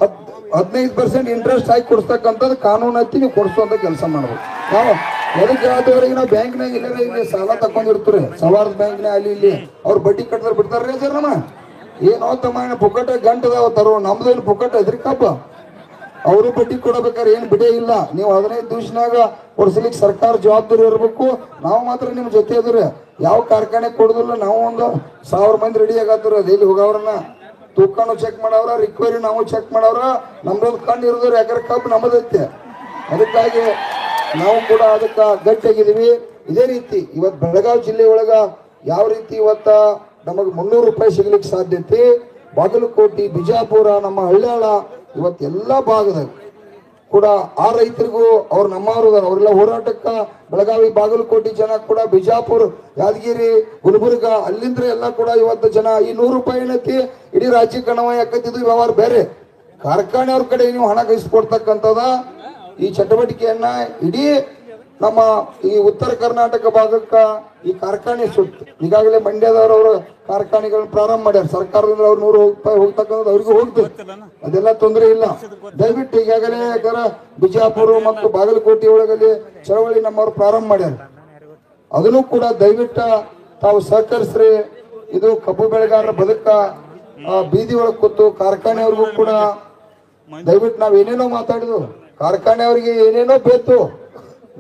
15% interest ಹಾಕಿ ಕೊಡ್ಸ್ತಕ್ಕಂಥದ್ದು ಕಾನೂನು ಹತ್ತಿ ನೀವು ಕೊಡಿಸುವಂತ ಕೆಲಸ ಮಾಡ್ಬೇಕು. ನಾವು ಎದಕ್ಕೆ ಆದವರೆಗೆ ನಾವು ಬ್ಯಾಂಕ್ನಾಗ ಇಲ್ಲ ಸಾಲ ತಕೊಂಡಿರ್ತೀರಿ, ಸವಾರದ ಬ್ಯಾಂಕ್ನಾಗ ಅಲ್ಲಿ ಇಲ್ಲಿ ಅವ್ರು ಬಡ್ಡಿ ಕಟ್ಟಿದ್ರೆ ಬಿಡ್ತಾರ್ರಿ ಸರ್ ನಮ್ಮ ಏನೋ ತಮ್ಮ ಪುಕ್ಕಟ ಗಂಟದಾವ ತರೋ ನಮ್ದೇನು ಪುಕ್ಕಟ ಎದ್ರಿಕಪ್ಪ ಅವರು ಬಡ್ಡಿ ಕೊಡಬೇಕಾದ್ರೆ ಏನ್ ಬಿಡೇ ಇಲ್ಲ. ನೀವು 15 ದಿವಸನಾಗ ಕೊಡ್ಸಲಿಕ್ಕೆ ಸರ್ಕಾರ ಜವಾಬ್ದಾರಿ ಇರಬೇಕು. ನಾವು ಮಾತ್ರ ನಿಮ್ ಜೊತೆ ಇದ್ರೆ ಯಾವ ಕಾರ್ಖಾನೆ ಕೊಡುದಿಲ್ಲ. ನಾವು ಒಂದು 1000 ಮಂದಿ ರೆಡಿ ಆಗತ್ತಾರ ಎಲ್ಲಿ ಹೋಗವ್ರನ್ನ ತೂಕನು ಚೆಕ್ ಮಾಡವ್ರ, ರಿಕ್ವೈರಿ ನಾವು ಚೆಕ್ ಮಾಡವ್ರ. ನಮ್ದೊಂದು ಕಣ್ಣು ಇರೋದ್ರ ಯಾಕಂದ್ರೆ ಕಬ್ಬು ನಮ್ಮದೈತೆ. ಅದಕ್ಕಾಗಿ ನಾವು ಕೂಡ ಅದಕ್ಕೆ ಗಟ್ಟಿಯಾಗಿದ್ದೀವಿ. ಇದೇ ರೀತಿ ಇವತ್ತು ಬೆಳಗಾವಿ ಜಿಲ್ಲೆ ಒಳಗ ಯಾವ ರೀತಿ ಇವತ್ತ ನಮಗೆ 300 ರೂಪಾಯಿ ಸಿಗ್ಲಿಕ್ಕೆ ಸಾಧ್ಯತೆ, ಬಾಗಲಕೋಟೆ, ಬಿಜಾಪುರ, ನಮ್ಮ ಹಳ್ಯಾಳ ಇವತ್ತೆಲ್ಲ ಭಾಗದಾಗ ಕೂಡ ಆ ರೈತರಿಗೂ ಅವ್ರು ನಮ್ಮವರು ಅವರೆಲ್ಲ ಹೋರಾಟಕ್ಕ ಬೆಳಗಾವಿ ಬಾಗಲಕೋಟೆ ಜನ ಕೂಡ ಬಿಜಾಪುರ, ಯಾದಗಿರಿ, ಗುಲ್ಬರ್ಗ ಅಲ್ಲಿಂದ್ರೆ ಎಲ್ಲ ಕೂಡ ಇವತ್ತು ಜನ ಈ 100 ರೂಪಾಯಿ ಏನೈತಿ ಇಡೀ ರಾಜ್ಯಕ್ಕೆ ಕಣವ ಯಾಕತ್ತಿದ್ದು ವ್ಯವಹಾರ ಬೇರೆ. ಕಾರ್ಖಾನೆಯವ್ರ ಕಡೆ ನೀವು ಹಣ ಕಳಿಸ್ಕೊಡ್ತಕ್ಕಂಥದ ಈ ಚಟುವಟಿಕೆಯನ್ನ ಇಡೀ ನಮ್ಮ ಈ ಉತ್ತರ ಕರ್ನಾಟಕ ಭಾಗಕ್ಕ ಈ ಕಾರ್ಖಾನೆ ಸುತ್ತ ಈಗಾಗಲೇ ಮಂಡ್ಯದವರವರು ಕಾರ್ಖಾನೆಗಳನ್ನ ಪ್ರಾರಂಭ ಮಾಡ್ಯಾರ. ಸರ್ಕಾರದಿಂದ ಅವ್ರು 100 ರೂಪಾಯಿ ಹೋಗ್ತಕ್ಕಂಥದ್ದು ಅವ್ರಿಗೂ ಹೋಗ್ತದೆ, ಅದೆಲ್ಲ ತೊಂದರೆ ಇಲ್ಲ. ದಯವಿಟ್ಟು ಈಗಾಗಲೇ ಯಾಕಂದ್ರೆ ಬಿಜಾಪುರ ಮತ್ತು ಬಾಗಲಕೋಟೆ ಒಳಗಲ್ಲಿ ಚಳವಳಿ ನಮ್ಮವ್ರು ಪ್ರಾರಂಭ ಮಾಡ್ಯಾರ. ಅದನ್ನು ಕೂಡ ದಯವಿಟ್ಟು ತಾವು ಸಹಕರಿಸ್ರಿ. ಇದು ಕಬ್ಬು ಬೆಳೆಗಾರರ ಬದುಕ ಬೀದಿ ಒಳಗೆ ಕೂತು ಕಾರ್ಖಾನೆಯವ್ರಿಗೂ ಕೂಡ ದಯವಿಟ್ಟು ನಾವ್ ಏನೇನೋ ಮಾತಾಡಿದ್ವು, ಕಾರ್ಖಾನೆಯವ್ರಿಗೆ ಏನೇನೋ ಬೇಕು.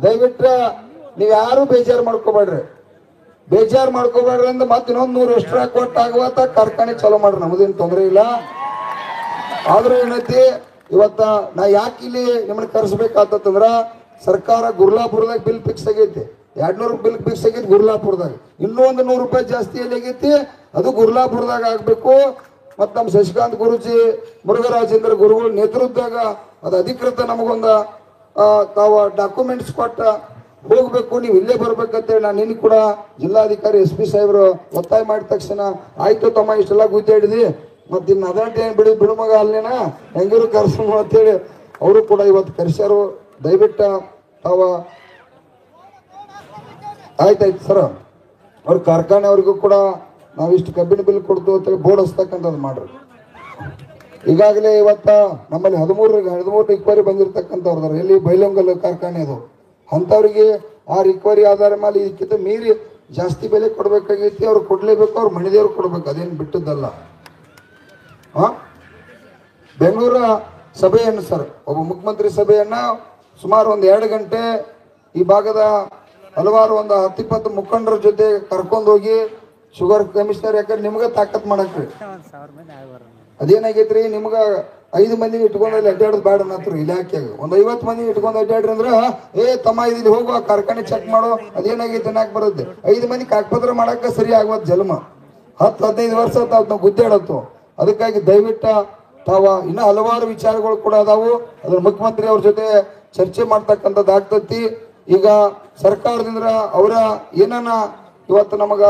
ದಯವಿಟ್ಟು ನೀವ್ ಯಾರು ಬೇಜಾರು ಮಾಡ್ಕೋಬೇಡ್ರಿ, ಬೇಜಾರು ಮಾಡ್ಕೋಬೇಡ್ರಿ ಅಂದ್ರೆ ಮತ್ತೆ ಇನ್ನೊಂದು 100 ಎಕ್ಸ್ಟ್ರಾ ಕೊಟ್ಟಾಗುವತ್ತ ಕಾರ್ಖಾನೆ ಚಾಲೂ ಮಾಡ್ರಿ, ನಮ್ದೇನು ತೊಂದರೆ ಇಲ್ಲ. ಆದ್ರೂ ಏನೈತಿ ಇವತ್ತ ನಾ ಯಾಕೆ ಇಲ್ಲಿ ನಿಮ್ಮನ್ನ ಕರೆಸ್ಬೇಕಾತಂದ್ರ ಸರ್ಕಾರ ಗುರ್ಲಾಪುರದಾಗ ಬಿಲ್ ಫಿಕ್ಸ್ ಆಗೈತಿ, 200 ಬಿಲ್ ಫಿಕ್ಸ್ ಆಗೈತಿ ಗುರ್ಲಾಪುರದಾಗ. ಇನ್ನೂ ಒಂದು 100 ರೂಪಾಯಿ ಜಾಸ್ತಿ ಎಲ್ಲಿ ಆಗೈತಿ, ಅದು ಗುರ್ಲಾಪುರದಾಗ ಆಗ್ಬೇಕು. ಮತ್ ನಮ್ಮ ಶಶಿಕಾಂತ್ ಗುರುಜಿ, ಮುರುಘರಾಜೇಂದ್ರ ಗುರುಗಳ ನೇತೃತ್ವದಾಗ ಅದು ಅಧಿಕೃತ ನಮಗೊಂದ ತಾವು ಡಾಕ್ಯುಮೆಂಟ್ಸ್ ಕೊಟ್ಟ ಹೋಗ್ಬೇಕು, ನೀವು ಇಲ್ಲೇ ಬರ್ಬೇಕಂತೇಳಿ ನಾನು ನಿನ್ನ ಕೂಡ ಜಿಲ್ಲಾಧಿಕಾರಿ SP ಸಾಹೇಬ್ರು ಒತ್ತಾಯ ಮಾಡಿದ ತಕ್ಷಣ ಆಯ್ತು ತಮ್ಮ ಇಷ್ಟೆಲ್ಲ ಗುದ್ದಾಡಿದಿ ಮತ್ತೆ ಇನ್ನು ಅದಂಟೆ ಏನ್ ಬಿಡು ಮಗ ಅಲ್ಲೇನ ಹೆಂಗಿರು ಕರ್ಸು ಅಂತೇಳಿ ಅವರು ಕೂಡ ಇವತ್ತು ಕರೆಸ್ಯಾರು. ದಯವಿಟ್ಟು ತಾವ ಆಯ್ತಾಯ್ತು ಸರ್, ಅವ್ರ ಕಾರ್ಖಾನೆ ಅವ್ರಿಗೂ ಕೂಡ ನಾವಿಷ್ಟು ಕಬ್ಬಿನ ಬಿಲ್ ಕೊಡ್ತು ಅಂತೇಳಿ ಬೋರ್ಡ್ ಹಚ್ತಕ್ಕಂಥದ್ದು ಮಾಡ್ರಿ. ಈಗಾಗಲೇ ಇವತ್ತ ನಮ್ಮಲ್ಲಿ 13 ರಿಕ್ವರಿ ಬಂದಿರತಕ್ಕಂಥವ್ರದಾರ. ಎಲ್ಲಿ ಬೈಲೊಂಗಲ್ ಕಾರ್ಖಾನೆ ಅದು, ಅಂಥವ್ರಿಗೆ ಆ ರಿಕ್ವರಿ ಆಧಾರ ಮೇಲೆ ಇದಕ್ಕಿಂತ ಮೀರಿ ಜಾಸ್ತಿ ಬೆಲೆ ಕೊಡ್ಬೇಕಾಗೈತಿ. ಅವ್ರು ಕೊಡ್ಲೇಬೇಕು, ಅವ್ರ ಮನೆದೇವ್ರು ಕೊಡ್ಬೇಕು, ಅದೇನು ಬಿಟ್ಟದ್ದಲ್ಲ. ಬೆಂಗಳೂರ ಸಭೆಯನ್ನು ಸರ್, ಒಬ್ಬ ಮುಖ್ಯಮಂತ್ರಿ ಸಭೆಯನ್ನ ಸುಮಾರು ಒಂದು 2 ಗಂಟೆ ಈ ಭಾಗದ ಹಲವಾರು ಒಂದು 10-20 ಮುಖಂಡರ ಜೊತೆ ಕರ್ಕೊಂಡು ಹೋಗಿ ಶುಗರ್ ಕಮಿಷನರ್ ಯಾಕಂದ್ರೆ ನಿಮ್ಗೆ ತಾಕತ್ ಮಾಡಕ್ರಿ ಅದೇನಾಗೈತ್ರಿ, ನಿಮ್ಗ 5 ಮಂದಿ ಇಟ್ಕೊಂಡು ಅಲ್ಲಿ ಅಡ್ಡಾಡೋದು ಬೇಡ ಅನ್ನತ್ರು ಇಲಾಖೆಗೆ. ಒಂದು 50 ಮಂದಿ ಇಟ್ಕೊಂಡು ಅಡ್ಡಾಡ್ರಿ ಅಂದ್ರ ತಮ್ಮ ಇಲ್ಲಿ ಹೋಗುವ ಕಾರ್ಖಾನೆ ಚೆಕ್ ಮಾಡೋ ಅದೇನಾಗೈತೆ ನಾಕ್ ಬರುತ್ತೆ. 5 ಮಂದಿ ಕಾಕ್ಪತ್ರ ಮಾಡಕ್ಕ ಸರಿ ಆಗುವತ್ ಜನ್ಮ 10-15 ವರ್ಷ ನಾವು ಗುದ್ದಾಡತ್ತು. ಅದಕ್ಕಾಗಿ ದಯವಿಟ್ಟು ತಾವ ಇನ್ನ ಹಲವಾರು ವಿಚಾರಗಳು ಕೂಡ ಅದಾವು, ಅದ್ರ ಮುಖ್ಯಮಂತ್ರಿ ಅವ್ರ ಜೊತೆ ಚರ್ಚೆ ಮಾಡ್ತಕ್ಕಂಥದ್ದು ಆಗ್ತತಿ. ಈಗ ಸರ್ಕಾರದಿಂದ ಅವರ ಏನನ್ನ ಇವತ್ತು ನಮಗ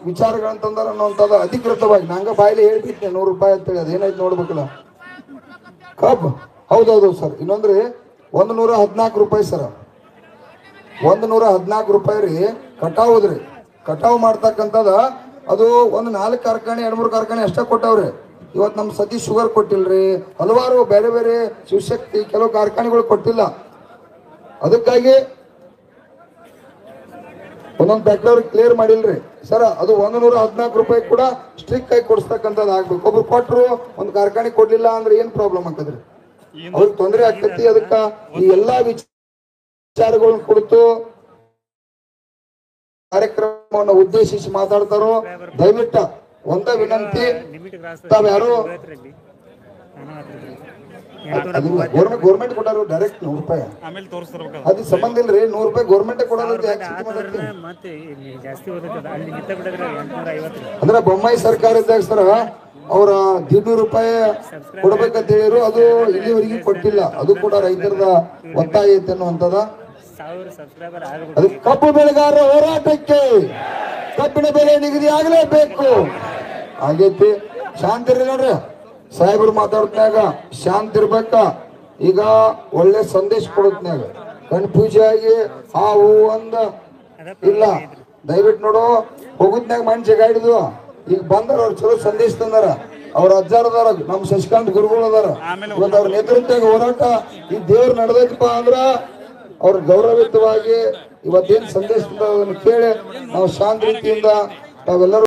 ವಿಚಾರಗಳಂತಂದ್ರ ಅನ್ನೋಂಥದ್ದು ಅಧಿಕೃತವಾಗಿ ನಂಗ ಬಾಯಿಲೆ ಹೇಳ್ಬಿಟ್ಟೆ 100 ರೂಪಾಯಿ ಅಂತೇಳಿ ಅದೇನಾಯ್ತು ನೋಡ್ಬೇಕಲ್ಲ. ಕಬ್ ಹೌದೌದು ಸರ್. ಇನ್ನೊಂದ್ರಿ 114 ರೂಪಾಯಿ ಸರ್, 114 ರೂಪಾಯಿ ರೀ ಕಟಾವುದ್ರಿ. ಕಟಾವು ಮಾಡ್ತಕ್ಕಂಥದ ಅದು ಒಂದು 4 ಕಾರ್ಖಾನೆ 2-3 ಕಾರ್ಖಾನೆ ಅಷ್ಟೇ ಕೊಟ್ಟವ್ರಿ. ಇವತ್ತು ನಮ್ಮ ಸತೀಶ್ ಶುಗರ್ ಕೊಟ್ಟಿಲ್ರಿ, ಹಲವಾರು ಬೇರೆ ಬೇರೆ ಶಿವಶಕ್ತಿ ಕೆಲವು ಕಾರ್ಖಾನೆಗಳು ಕೊಟ್ಟಿಲ್ಲ. ಅದಕ್ಕಾಗಿ ಒಂದೊಂದು ಫ್ಯಾಕ್ಟರಿ ಕ್ಲಿಯರ್ ಮಾಡಿಲ್ರಿ ಸರ್. ಅದು 114 ರೂಪಾಯಿ ಕೂಡ ಸ್ಟ್ರಿಕ್ಟ್ ಆಗಿ ಕೊಡಿಸ್ತಕ್ಕಂಥದ್ದು ಆಗ್ಬೇಕು. ಒಬ್ರು ಕೊಟ್ಟರು ಒಂದು ಕಾರ್ಖಾನೆ ಕೊಡ್ಲಿಲ್ಲ ಅಂದ್ರೆ ಏನ್ ಪ್ರಾಬ್ಲಮ್ ಆಗ್ತದ್ರಿ, ಅವ್ರಿಗೆ ತೊಂದರೆ ಆಗ್ತೈತಿ. ಅದಕ್ಕ ಈ ಎಲ್ಲಾ ವಿಚಾರಗಳನ್ನ ಕುರಿತು ಕಾರ್ಯಕ್ರಮವನ್ನು ಉದ್ದೇಶಿಸಿ ಮಾತಾಡ್ತಾರೋ. ದಯವಿಟ್ಟು ಒಂದ ವಿನಂತಿ, ತಾವ್ಯಾರು ಗೌರ್ಮೆಂಟ್ ಕೊಟ್ಟಾರು ಡೈರೆಕ್ಟ್ 100 ರೂಪಾಯಿ ಅದು ಸಂಬಂಧ ಇಲ್ರಿ. 100 ರೂಪಾಯಿ ಗೌರ್ಮೆಂಟ್ ಕೊಡೋದು ಅಂದ್ರೆ ಬೊಮ್ಮಾಯಿ ಸರ್ಕಾರ ಇದ್ದಾಗ ಸರ ಅವ್ರ 150 ರೂಪಾಯಿ ಕೊಡ್ಬೇಕಂತ ಹೇಳಿರು, ಅದು ಇಲ್ಲಿವರೆಗೆ ಕೊಟ್ಟಿಲ್ಲ. ಅದು ಕೂಡ ರೈತರದ ಒತ್ತಾಯ ಐತೆ ಅನ್ನುವಂಥದ. ಅದು ಕಬ್ಬು ಬೆಳೆಗಾರರ ಹೋರಾಟಕ್ಕೆ ಕಬ್ಬಿನ ಬೆಲೆ ನಿಗದಿ ಆಗಲೇಬೇಕು ಆಗೈತಿ. ಶಾಂತಿ ಇರ್ಲಿ ನೋಡ್ರಿ, ಸಾಹೇಬರು ಮಾತಾಡ್ತಾಗ ಶಾಂತಿ ಇರ್ಬೇಕ. ಈಗ ಒಳ್ಳೆ ಸಂದೇಶ ಕೊಡತ್ನಾಗ ಕನ್ಫ್ಯೂಸ್ ಆಗಿ ಆ ಹೂ ಅಂದ ಇಲ್ಲ. ದಯವಿಟ್ಟು ನೋಡು, ಹೋಗುದ್ನಾಗ ಮನುಷ್ಯ ಗಾಡಿದು ಈಗ ಬಂದಾರ ಅವ್ರು ಚಲೋ ಸಂದೇಶ ತಂದಾರ. ಅವ್ರ ಅಜ್ಜಾರದಾರ ನಮ್ಮ ಶಶಿಕಾಂತ್ ಗುರುಗಳು ಅದಾರ. ಇವತ್ತು ಅವ್ರ ನೇತೃತ್ವದಾಗ ಹೋರಾಟ ಈ ದೇವ್ರು ನಡೆದೈತಪ್ಪ ಅಂದ್ರ ಅವ್ರ ಗೌರವಯುತವಾಗಿ ಇವತ್ತೇನ್ ಸಂದೇಶ ಅದನ್ನು ಕೇಳಿ ನಾವು ಶಾಂತ ರೀತಿಯಿಂದ ತಾವೆಲ್ಲರೂ